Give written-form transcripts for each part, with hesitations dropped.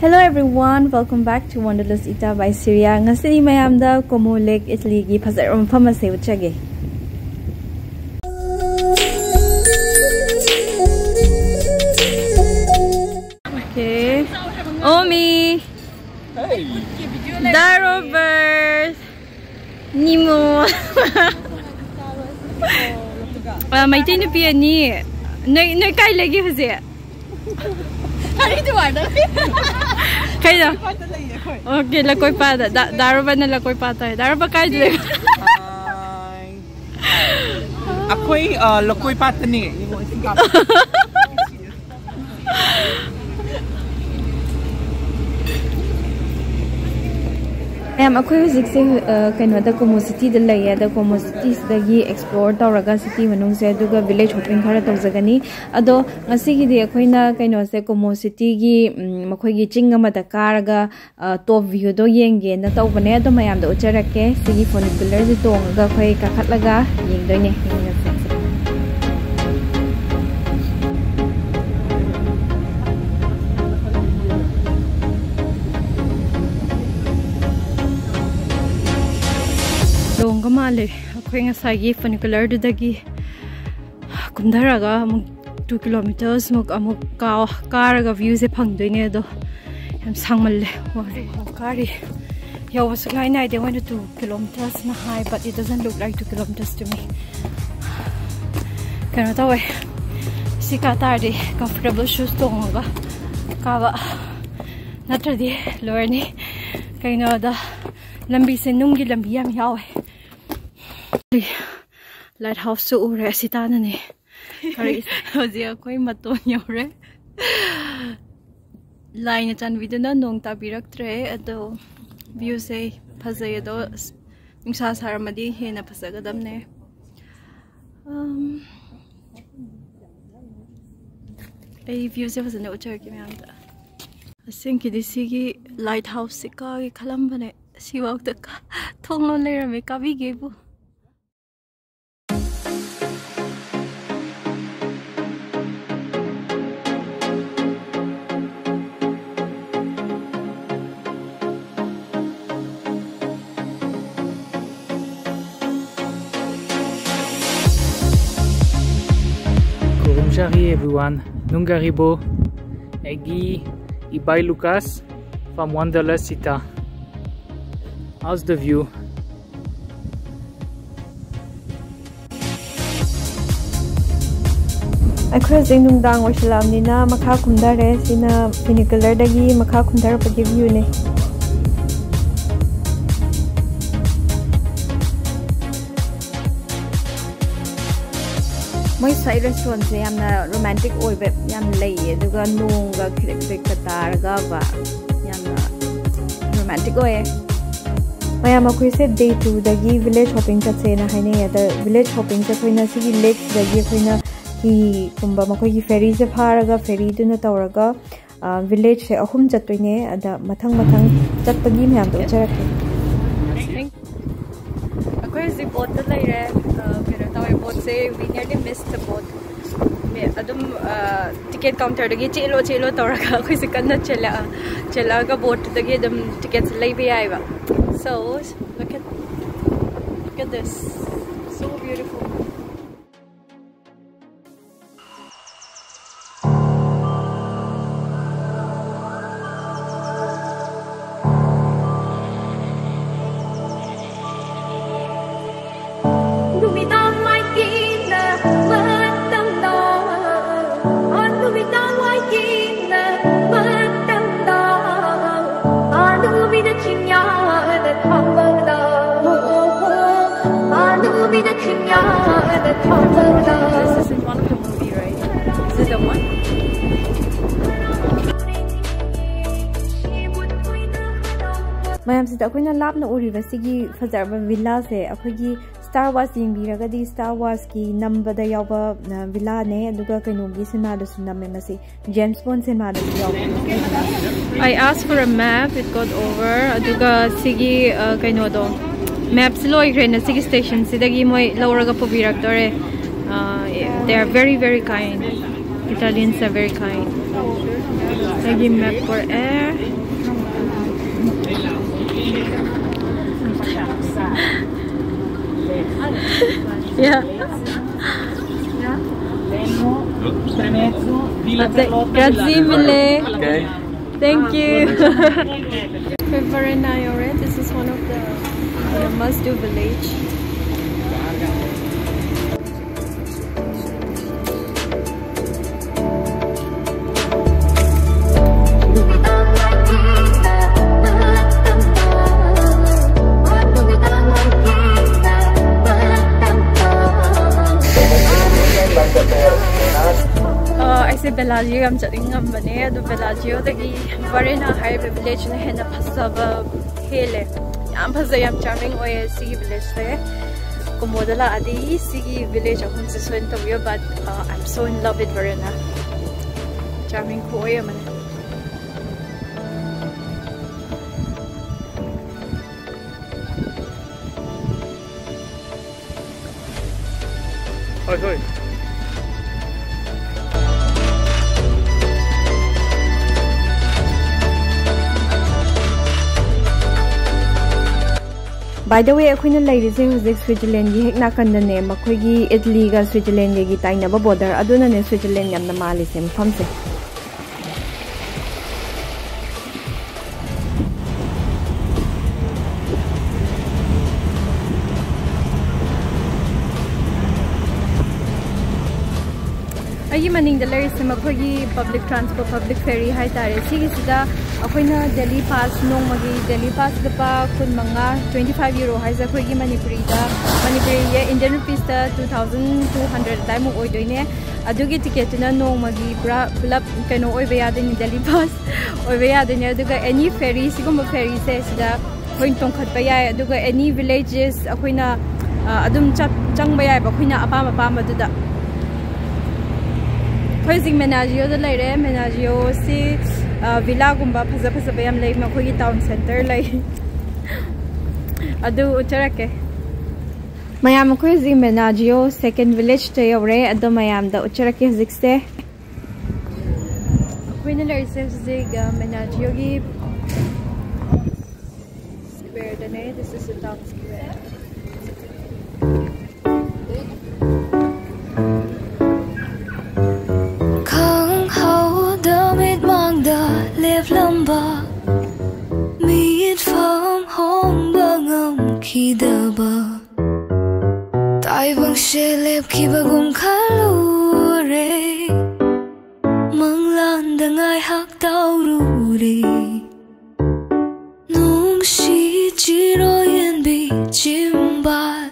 Hello everyone, welcome back to Wanderlust Ita by Syria. Ngasi mayamda Como Lake Italy gi phasaram phama se uchage. Okay. Omi. Hey. Darobert. Nimo. Meitei na pia ni. Noi kai lagi haze. Hari tu ada. Kaya. Okay, lakoi pa da. Daroba na lakoi pa tayo. Daroba kaya dili. Ako'y lakoi pa tani. Ako'y hujik se kaino da Como city da lay da Como city dagi explore tawraga city manung se aduga village hopping khara tawjagani ado ngasi gi de akoina kaino se Como city gi makhoi gi ching ama da karaga top view do yenge na tawbane ado mayam da ucharake sigi funicular ji tonga khoi ka khatlaga yengdoine Long ka mali, ako'y nga sagi funicular do dagi kumdaraga among 2 kilometers amok karaga view se pangdoy nga do yam sangmal wari kari yaw was nga ina I went to 2 kilometers na high but it doesn't look like 2 kilometers to me kano tawe si katari comfortable shoes tonga kaba natradi lower ni kaino da lambi se nunggi lambi yam yawe lighthouse so ure sitana ni kari hoji akoi maton yore line chan vidana nong tabiraktre ado view se phazai ado nungsa saramadi hena phasagadamne ai view se phazana uchar ki myamda asinki disigi lighthouse se ka gi khalambane siwak ta thonglon lerame kabi gebu Bonjour everyone, Nungaribo, Egi, Ibai Lucas from Wanderlust Ita. How's the view? Ako'y Numidang waslam ni na makha kumdare sina funicular dagi makha kumdare pagi view ne. My side restaurant se yamna romantic oibe yam lay aduga nonga khrik ka targa ba yamna romantic oye mayam akoi se day 2 dagi village shopping ka se na haine ya da village shopping se koina sigi lake dagi koina ki kumba makoi ki ferry se pharaga ferry du na tawraga village se ahum chattoine ada mathang chatpagi myam do charake akoi se boat da lai re boat say we nearly missed the boat. Adum ticket counter dagi chelo tawraga koi se kanna chela ga boat dagi adum tickets lai bi aiba. So look at this, so beautiful. This is in one of the movie, right? This is the one. Mayam sida akoina Laapna uriba sigi fazarba villa se akoigi Star Wars yingbiraga di Star Wars ki number da yawba villa ne aduga kaino gi cinema da sunamme masi James Bond cinema da yawba. I asked for a map, it got over aduga sigi kaino do maps loigre na sigi station sidagi moi lawraga pobirak dore they are very kind. Italians are very kind. Waigi map for air. Yeah. Grazie mille. Okay. Thank you. Very nice, alright. This is one of the must-do village. I say Bellagio. I'm chatting on Mane. The Bellagio, the Varina High Village, and Henna Passava Hele. I'm Pasayam charming way Sea Village there. Comodala Adi, Sea Village of Huntsville, but I'm so in love with Varina. Charming Koya man. Hoi hoi. By the way, Queen Lady Music Switzerland, you have not the name of Italy, Switzerland, you have a border. I don't know Switzerland, I'm the Mali same concept. I maning the lyrics public transport, public ferry, high tire. See, Delhi Pass, no Magi, Delhi Pass, the park, Manga, €25 has a Kogi Manipuri, Indian rupees 2,200 time of Oidone. I do get ticket to no Magi, Pull Kano Oivea in Delhi Pass, Oivea the Nerduga, any ferry, Sigoma ferry says that Point Tonkatbaya, Duga, any villages, Aquina, Adum Changbaya, Bakuna, Apama Pama to that. Menaggio the lady, Menaggio, see Villa Gumba, Pazapasabayam Lake, Makogi Town Center, like Adu Ucharake. Mayam Quizzy Menaggio, second village to your ray at the Mayam, the Ucharake Zixte. Quinilla says Zig Menaggio Square the name, this is the town square. Live lumber, meet from home, bangam kidaba. Tai bang shelep kibagum kalure, manglan dangai hak taururi. Nung shi jiro yen bi jimbal,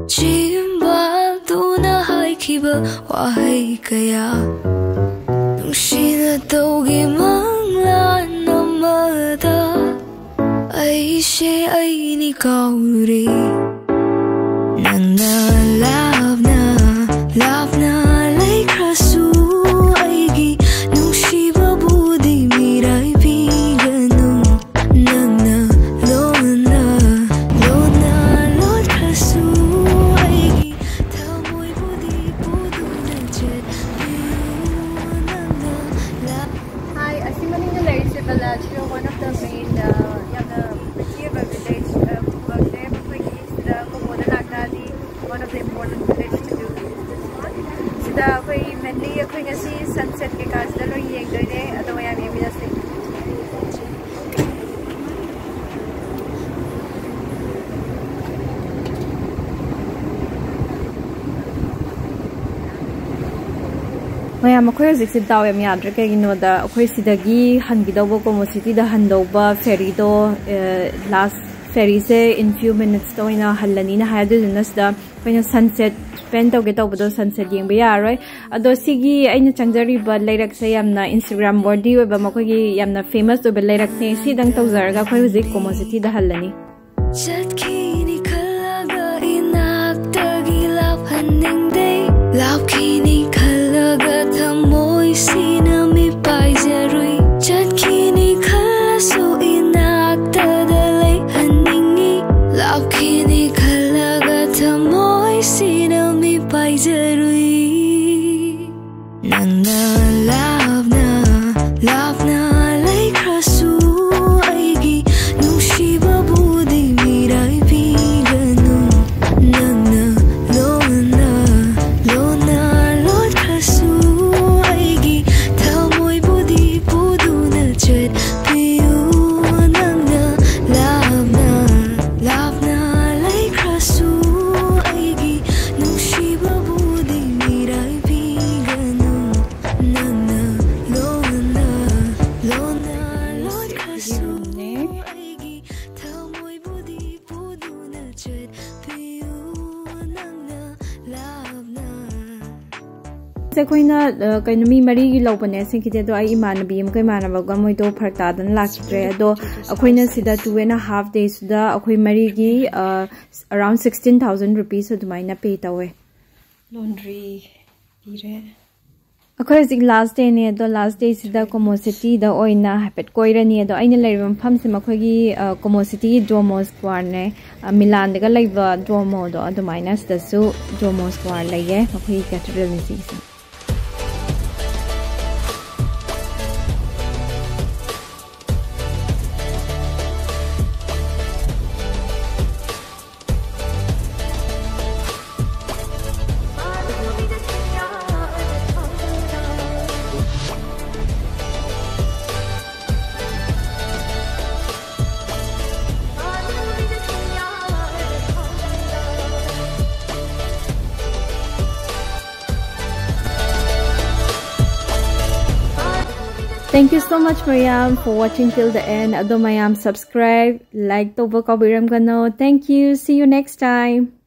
jimbal duna hai kiba wahai kaya. Shina dogi mangla namada ai she ai ni kauri Nangna Laapna like rasu aigi nung shiba budi mirai biganu Nangna lona lot rasu aigi tamoy budi budu na jet. Bellagio, one of the main village, one of the important villages to do. So the way mainly a see sunset because the way I am Mayam sit down and yadra the Quasidagi, Hangidobo, Como City, the Handoba, Ferry do last ferry say in few minutes to in a Halanina had in us the when a sunset spent to get over the sunset game be right. Ado Sigi, I know Changari, but later say I'm not Instagram worthy, but Makogi, I'm not famous to be later see Dang Tozarga, Quasi, Como City, the Halani. Laapkini kalaga thamoy sina mi paijarui chatkini khala so inakta dalai haningi Laapkini kalaga thamoy sina mi paijarui Nangna Laapna से कोइना कइनो मी मरी गी लौपने सिंखिते दो आई इमानबी हम कइ मानबगा मोइदो फरतादन लाखिद्रे दो अखोइना सिदा 2.5 days दा अखोइ मरी गी around 16,000 rupees अदुमाइना पे तवे laundry ire अखोइ जिक लास्ट डे ने दो लास्ट डे सिदा कोमो सिटी दा ओइना हैपेट कोइरनी दो आइना लेरिबा मफम से मखोगी कोमो सिटी डोमो स्क्वायर ने मिलान दगा लेबा डोमो दो अदुमाइना सिदासु डोमो स्क्वायर लैगे मखोगी कैथेड्रल नि सिसे Thank you so much, Mariam, for watching till the end. Ado Mariam, subscribe, like, to Thank you. See you next time.